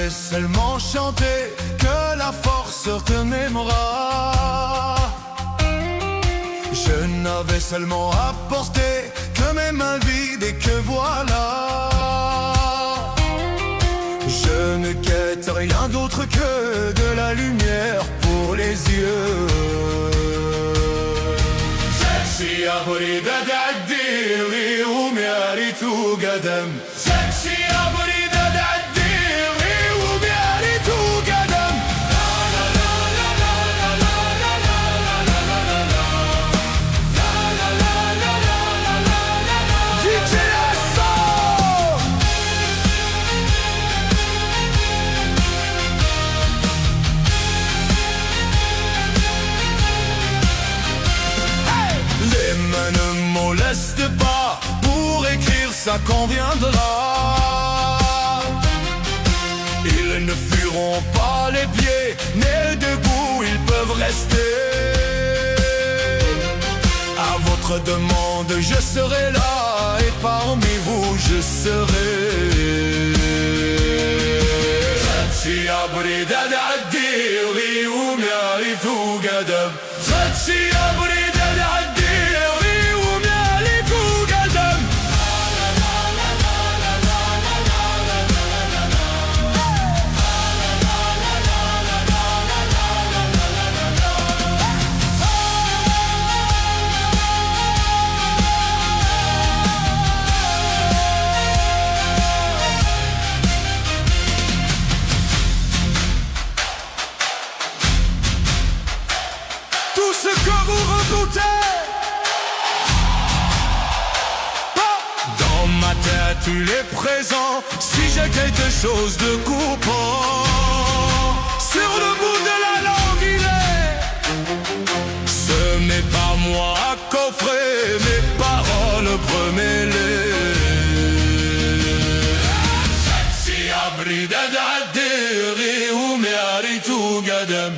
n'avais seulement chanté que la force de mes bras. Je n'avais seulement apporté que mes mains vides et que voilà. Je ne quête rien d'autre que de la lumière pour les yeux. سكسي أريد أدعي ومياري قدم سكسي أريد أدعي ومياري قدم Ne moleste pas, pour écrire ça conviendra. Ils ne fuiront pas les pieds, mais debout ils peuvent rester. À votre demande je serai là, et parmi vous je serai. سكسي أريد أدعي ومياري قدم سكسي أريد أدعي tout ce que vous redoutez. Dans ma tête il est présent, si j'ai quelque chose de coupant. Sur le bout de la langue il est. Ce n'est pas moi à coffrer, mes paroles remêlées. سكسي أريد أدعي ومياري قدم